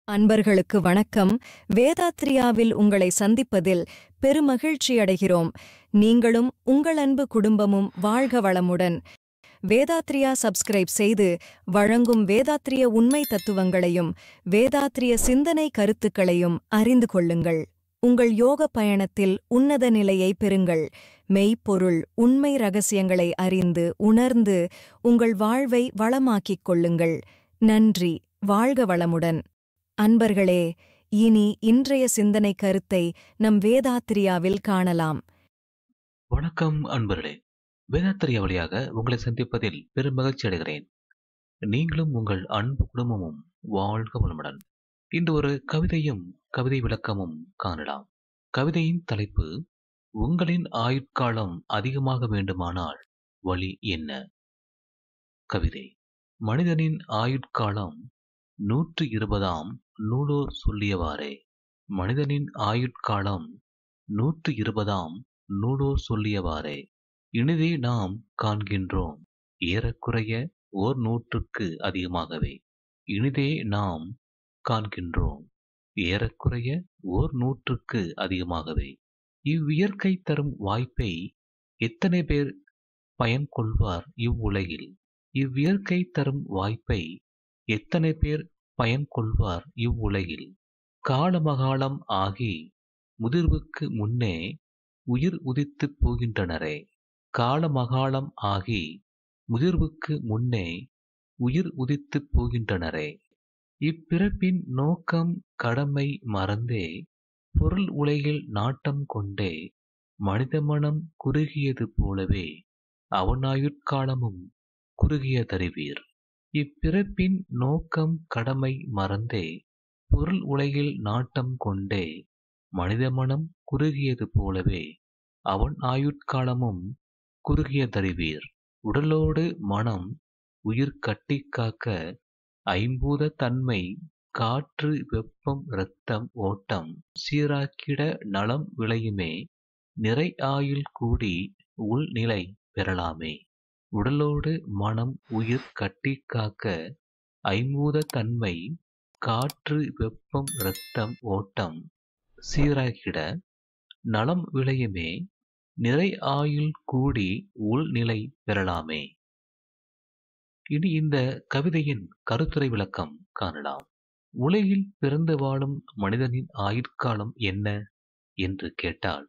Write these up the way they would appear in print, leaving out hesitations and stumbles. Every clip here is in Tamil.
அன்பர்களுக்கு வணக்கம். வேதாத்ரியாவில் உங்களை சந்திப்பதில் பெருமகிழ்ச்சி அடைகிறோம். நீங்களும் உங்கள் அன்பு குடும்பமும் வாழ்க வளமுடன். வேதாத்ரியா சப்ஸ்கிரைப் செய்து வழங்கும் வேதாத்ரிய உண்மை தத்துவங்களையும் வேதாத்ரிய சிந்தனை கருத்துக்களையும் அறிந்து கொள்ளுங்கள். உங்கள் யோக பயணத்தில் உன்னத நிலையை பெறுங்கள். மெய்ப்பொருள் உண்மை ரகசியங்களை அறிந்து உணர்ந்து உங்கள் வாழ்வை வளமாக்கிக் கொள்ளுங்கள். நன்றி. வாழ்க வளமுடன். அன்பர்களே, இனி இன்றைய சிந்தனை கருத்தை நம் வேதாத்ரியாவில் காணலாம். வணக்கம் அன்பர்களே, வேதாத்ரியா வழியாக உங்களை சந்திப்பதில் பெரும் மகிழ்ச்சி அடைகிறேன். நீங்களும் உங்கள் அன்பு குடும்பமும் வாழ்க வளமுடன். இன்று ஒரு கவிதையும் கவிதை விளக்கமும் காணலாம். கவிதையின் தலைப்பு: உங்களின் ஆயுட்காலம் அதிகமாக வேண்டுமானால் வழி என்ன? கவிதை: மனிதனின் ஆயுட்காலம் 120 நூலோர் சொல்லியவாறே. மனிதனின் ஆயுட்காலம் 120 நூலோர் சொல்லியவாறே. இனிதே நாம் காண்கின்றோம் ஏறக்குறைய ஓர் நூற்றுக்கு அதிகமாகவே. இனிதே நாம் காண்கின்றோம் ஏறக்குறைய ஓர் நூற்றுக்கு அதிகமாகவே. இவ்வியற்கை தரும் வாய்ப்பை எத்தனை பேர் பயன் கொள்வார் இவ்வுலகில்? இவ்வியற்கை தரும் வாய்ப்பை எத்தனை பேர் பயன் கொள்வார் இவ்வுலகில்? காலமகாலம் ஆகி முதிர்வுக்கு முன்னே உயிர் உதித்துப் போகின்றனரே. காலமகாலம் ஆகி முதிர்வுக்கு முன்னே உயிர் உதித்துப் போகின்றனரே. இப்பிறப்பின் நோக்கம் கடமை மறந்தே பொருள் உலகில் நாட்டம் கொண்டே மனித மனம் குறுகியது போலவே அவனாயுட்காலமும் குறுகியதறிவீர். இப்பிறப்பின் நோக்கம் கடமை மறந்தே பொருள் உலகில் நாட்டம் கொண்டே மனித மனம் குறுகியது போலவே அவன் ஆயுட்காலமும் குறுகியதறிவீர். உடலோடு மனம் உயிர் கட்டி காக்க ஐம்பூத தன்மை காற்று வெப்பம் இரத்தம் ஓட்டம் சீராக்கிட நலம் விளையுமே நிறை ஆயுள் கூடி உள்நிலை பெறலாமே. உடலோடு மனம் உயிர் கட்டி காக்க ஐம்பூத தன்மை காற்று வெப்பம் இரத்தம் ஓட்டம் சீராக்கிட நலம் விளையுமே நிறை ஆயுள் கூடி உள்நிலை பெறலாமே. இனி இந்த கவிதையின் கருத்துரை விளக்கம் காணலாம். உலகில் பிறந்து வாழும் மனிதனின் ஆயுட்காலம் என்ன என்று கேட்டால்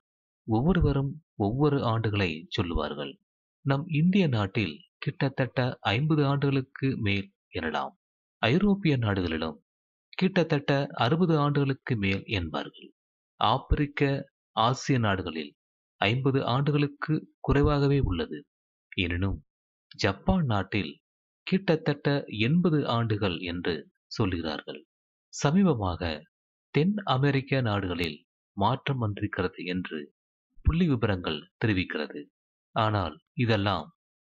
ஒவ்வொருவரும் ஒவ்வொரு ஆண்டுகளை சொல்லுவார்கள். நம் இந்திய நாட்டில் கிட்டத்தட்ட 50 ஆண்டுகளுக்கு மேல் எனலாம். ஐரோப்பிய நாடுகளிலும் கிட்டத்தட்ட 60 ஆண்டுகளுக்கு மேல் என்பார்கள். ஆப்பிரிக்க ஆசிய நாடுகளில் 50 ஆண்டுகளுக்கு குறைவாகவே உள்ளது. எனினும் ஜப்பான் நாட்டில் கிட்டத்தட்ட 80 ஆண்டுகள் என்று சொல்கிறார்கள். சமீபமாக தென் அமெரிக்க நாடுகளில் மாற்றம் வந்திருக்கிறது என்று புள்ளி விபரங்கள் தெரிவிக்கிறது. ஆனால் இதெல்லாம்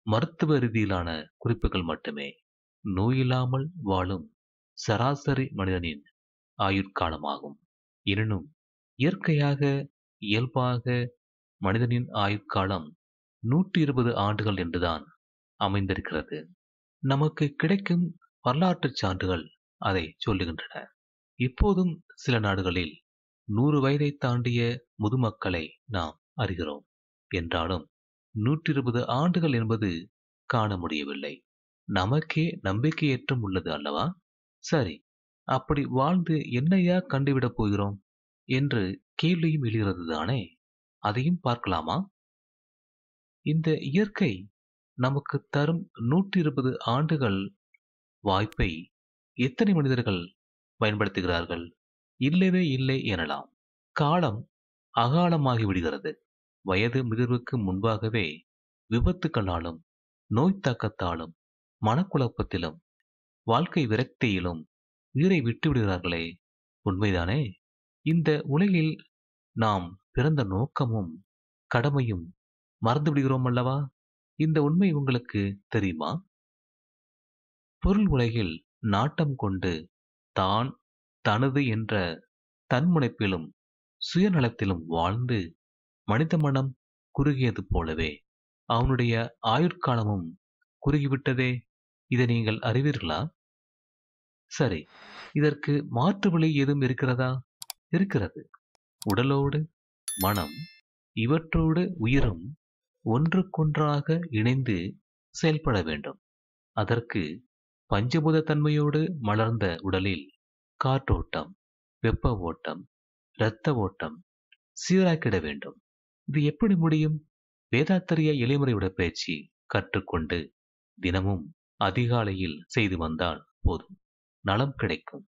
மருத்துவ ரீதியிலான குறிப்புகள் மட்டுமே. நோயில்லாமல் வாழும் சராசரி மனிதனின் ஆயுட்காலமாகும். எனினும் இயற்கையாக இயல்பாக மனிதனின் ஆயுட்காலம் 120 ஆண்டுகள் என்றுதான் அமைந்திருக்கிறது. நமக்கு கிடைக்கும் வரலாற்று சான்றுகள் அதை சொல்லுகின்றன. இப்போதும் சில நாடுகளில் 100 வயதை தாண்டிய முதுமக்களை நாம் அறிகிறோம். என்றாலும் 120 ஆண்டுகள் என்பது காண முடியவில்லை. நமக்கே நம்பிக்கையேற்றம் உள்ளது அல்லவா? சரி, அப்படி வாழ்ந்து என்னையா கண்டுவிடப் போகிறோம் என்று கேள்வியும் எழுகிறது தானே. அதையும் பார்க்கலாமா? இந்த இயற்கை நமக்கு தரும் 120 ஆண்டுகள் வாய்ப்பை எத்தனை மனிதர்கள் பயன்படுத்துகிறார்கள்? இல்லவே இல்லை எனலாம். காலம் அகாலமாகி விடுகிறது. வயது முதிர்வுக்கு முன்பாகவே விபத்துக்களாலும் நோய் தாக்கத்தாலும் மனக்குழப்பத்திலும் வாழ்க்கை விரக்தியிலும் உயிரை விட்டு விடுகிறார்களே. உண்மைதானே? இந்த உலகில் நாம் பிறந்த நோக்கமும் கடமையும் மறந்து விடுகிறோம் அல்லவா? இந்த உண்மை உங்களுக்கு தெரியுமா? பொருள் உலகில் நாட்டம் கொண்டு தான் தனது என்ற தன்முனைப்பிலும் சுயநலத்திலும் வாழ்ந்து மனித மனம் குறுகியது போலவே அவனுடைய ஆயுட்காலமும் குறுகிவிட்டதே. இதை நீங்கள் அறிவீர்களா? சரி, இதற்கு மாற்று வழி ஏதும் இருக்கிறதா? இருக்கிறது. உடலோடு மனம் இவற்றோடு உயிரும் ஒன்றுக்கொன்றாக இணைந்து செயல்பட வேண்டும். அதற்கு பஞ்சபூத தன்மையோடு மலர்ந்த உடலில் காற்றோட்டம், வெப்ப ஓட்டம், இரத்த ஓட்டம் சீராக்கிட வேண்டும். இது எப்படி முடியும்? வேதாத்திரிய எளிமுறை உடற்பயிற்சி கற்றுக்கொண்டு தினமும் அதிகாலையில் செய்து வந்தால் போதும். நலம் கிடைக்கும்.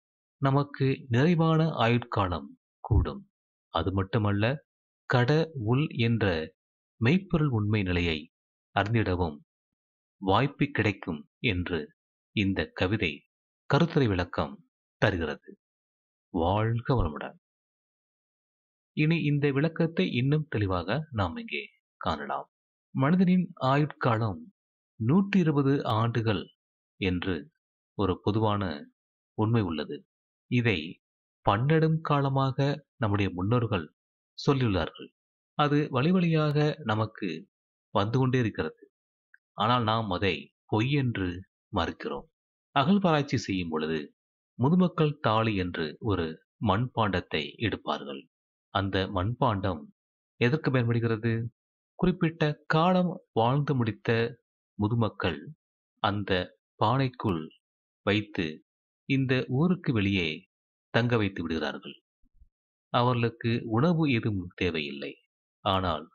நமக்கு நிறைவான ஆயுட்காலம் கூடும். அது மட்டுமல்ல, கட உள் என்ற மெய்ப்பொருள் உண்மை நிலையை அறிந்திடவும் வாய்ப்பு கிடைக்கும் என்று இந்த கவிதை கருத்துரை விளக்கம் தருகிறது. வாழ்க வளமுடன். இனி இந்த விளக்கத்தை இன்னும் தெளிவாக நாம் இங்கே காணலாம். மனிதனின் ஆயுட்காலம் 120 ஆண்டுகள் என்று ஒரு பொதுவான உண்மை உள்ளது. இதை பன்னெடும் காலமாக நம்முடைய முன்னோர்கள் சொல்லியுள்ளார்கள். அது வழி வழியாக நமக்கு வந்து கொண்டே இருக்கிறது. ஆனால் நாம் அதை பொய் என்று மறுக்கிறோம். அகழ்வாராய்ச்சி செய்யும் பொழுது முதுமக்கள் தாழி என்று ஒரு மண்பாண்டத்தை எடுப்பார்கள். அந்த மண்பாண்டம் எதற்கு பயன்படுகிறது? குறிப்பிட்ட காலம் வாழ்ந்து முடித்த முதுமக்கள் அந்த பானைக்குள் வைத்து இந்த ஊருக்கு வெளியே தங்க வைத்து விடுகிறார்கள். அவர்களுக்கு உணவு எதுவும் தேவையில்லை. ஆனால்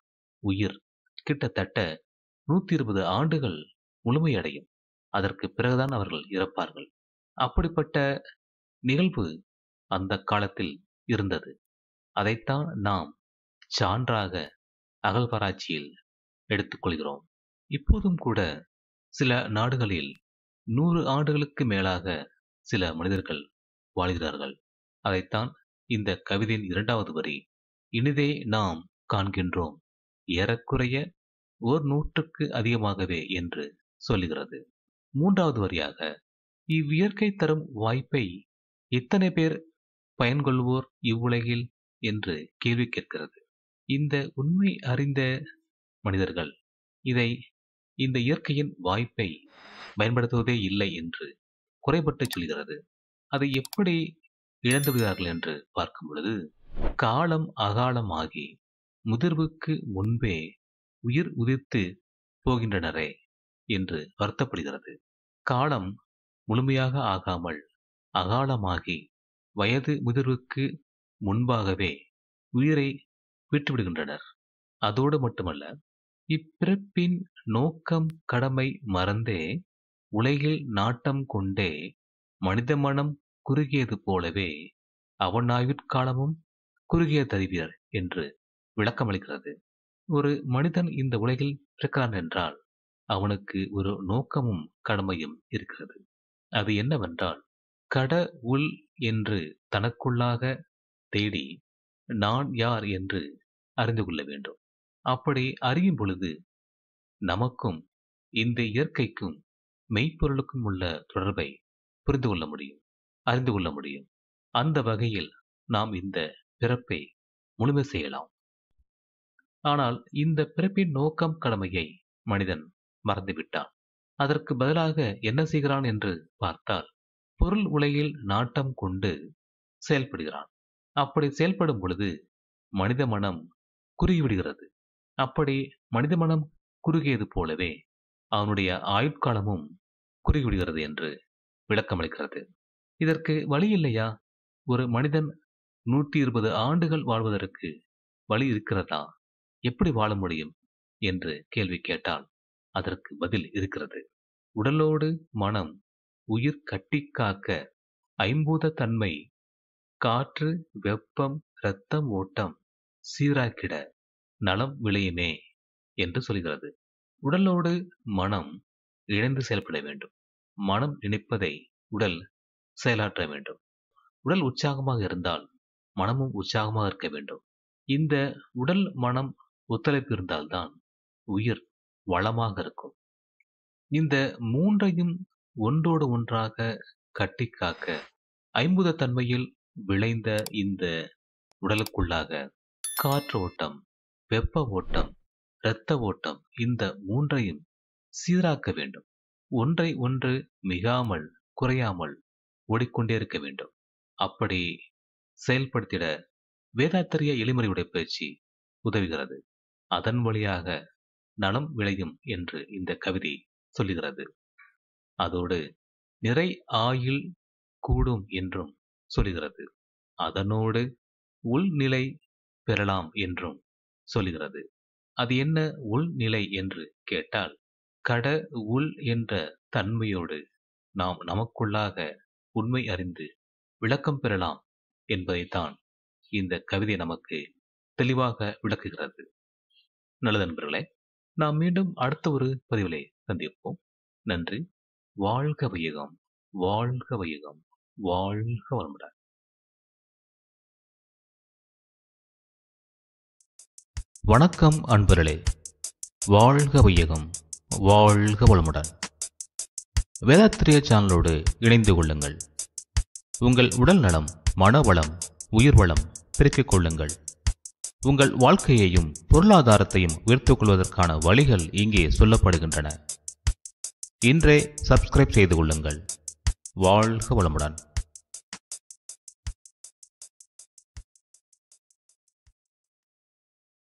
உயிர் கிட்டத்தட்ட 120 ஆண்டுகள் முழுமையடையும். அதற்கு பிறகுதான் அவர்கள் இறப்பார்கள். அப்படிப்பட்ட நிகழ்வு அந்த காலத்தில் இருந்தது. அதைத்தான் நாம் சான்றாக அகழ்வாராய்ச்சியில் எடுத்துக்கொள்கிறோம். இப்போதும் கூட சில நாடுகளில் 100 ஆண்டுகளுக்கு மேலாக சில மனிதர்கள் வாழ்கிறார்கள். அதைத்தான் இந்த கவிதையின் 2வது வரி, இனிதே நாம் காண்கின்றோம் ஏறக்குறைய 100க்கு அதிகமாகவே என்று சொல்லுகிறது. 3வது வரியாக, இவ்வியற்கை தரும் வாய்ப்பை எத்தனை பேர் பயன்கொள்வோர் இவ்வுலகில் என்று கேள்வி கேட்கிறது. இந்த உண்மை அறிந்த மனிதர்கள் இந்த இயற்கையின் வாய்ப்பை பயன்படுத்துவதே இல்லை என்று குறைபட்டு சொல்கிறது. அதை எப்படி இழந்து விடுகிறார்கள் என்று பார்க்கும் பொழுது, காலம் அகாலமாகி முதிர்வுக்கு முன்பே உயிர் உதிர்த்து போகின்றனரே என்று வருத்தப்படுகிறது. காலம் முழுமையாக ஆகாமல் அகாலமாகி வயது முதிர்வுக்கு முன்பாகவே உயிரை விட்டுவிடுகின்றனர். அதோடு மட்டுமல்ல, இப்பிறப்பின் நோக்கம் கடமை மறந்தே உலகில் நாட்டம் கொண்டே மனித மனம் குறுகியது போலவே அவனாயுட்காலமும் குறுகிய தருவியர் என்று விளக்கமளிக்கிறது. ஒரு மனிதன் இந்த உலகில் பிறக்கிறான் என்றால் அவனுக்கு ஒரு நோக்கமும் கடமையும் இருக்கிறது. அது என்னவென்றால், கட உள் என்று தனக்குள்ளாக தேடி நான் யார் என்று அறிந்து கொள்ள வேண்டும். அப்படி அறியும் பொழுது நமக்கும் இந்த இயற்கைக்கும் மெய்ப்பொருளுக்கும் உள்ள தொடர்பை புரிந்து கொள்ள முடியும், அறிந்து கொள்ள முடியும். அந்த வகையில் நாம் இந்த பிறப்பை முழுமை செய்யலாம். ஆனால் இந்த பிறப்பின் நோக்கம் கடமையை மனிதன் மறந்துவிட்டான். அதற்கு பதிலாக என்ன செய்கிறான் என்று பார்த்தால், பொருள் உலகில் நாட்டம் கொண்டு செயல்படுகிறான். அப்படி செயல்படும் பொழுது மனித மனம் குறுகிவிடுகிறது. அப்படி மனித மனம் குறுகியது போலவே அவனுடைய ஆயுட்காலமும் குறுகிவிடுகிறது என்று விளக்கமளிக்கிறது. இதற்கு வழி இல்லையா? ஒரு மனிதன் 120 ஆண்டுகள் வாழ்வதற்கு வழி இருக்கிறதா? எப்படி வாழ முடியும் என்று கேள்வி கேட்டால் அதற்கு பதில் இருக்கிறது. உடலோடு மனம் உயிர் கட்டி காக்க ஐம்பூத தன்மை காற்று, வெப்பம், இரத்தம் ஓட்டம் சீராக்கிட நலம் விளையுமே என்று சொல்கிறது. உடலோடு மனம் இணைந்து செயல்பட வேண்டும். மனம் நினைப்பதை உடல் செயலாற்ற வேண்டும். உடல் உற்சாகமாக இருந்தால் மனமும் உற்சாகமாக இருக்க வேண்டும். இந்த உடல் மனம் ஒத்துழைப்பு இருந்தால்தான் உயிர் வளமாக இருக்கும். இந்த மூன்றையும் ஒன்றோடு ஒன்றாக கட்டி காக்க ஐம்பூத தன்மையில் விளைந்த இந்த உடலுக்குள்ளாக காற்று ஓட்டம், வெப்ப ஓட்டம், இரத்த ஓட்டம் இந்த மூன்றையும் சீராக்க வேண்டும். ஒன்றை ஒன்று மிகாமல் குறையாமல் ஓடிக்கொண்டே இருக்க வேண்டும். அப்படி செயல்படுத்திட வேதாத்திரிய எளிமுறை பயிற்சி உதவுகிறது. அதன் வழியாக நலம் விளையும் என்று இந்த கவிதை சொல்லுகிறது. அதோடு நிறை ஆயுள் கூடும் என்றும் சொல்லுகிறது. அதனோடு உள்நிலை பெறலாம் என்றும் சொல்லுகிறது. அது என்ன உள்நிலை என்று கேட்டால், கட உள் என்ற தன்மையோடு நாம் நமக்குள்ளாக உண்மை அறிந்து விளக்கம் பெறலாம் என்பதைத்தான் இந்த கவிதை நமக்கு தெளிவாக விளக்குகிறது. நல்லது நண்பர்களே, நாம் மீண்டும் அடுத்த ஒரு பதிவிலே சந்திப்போம். நன்றி. வாழ்க வையகம், வாழ்க வையகம், வாழ்க வளமுடன். வணக்கம் அன்பர்களே. வாழ்க வையகம், வாழ்க வளமுடன். வேதாத்திரிய சேனலோடு இணைந்து கொள்ளுங்கள். உங்கள் உடல் நலம், மனவளம், உயிர் வளம் பெருக்கிக் கொள்ளுங்கள். உங்கள் வாழ்க்கையையும் பொருளாதாரத்தையும் உயர்த்திக் கொள்வதற்கான வழிகள் இங்கே சொல்லப்படுகின்றன. இன்றே சப்ஸ்கிரைப் செய்து கொள்ளுங்கள். வாழ்க வளமுடன்.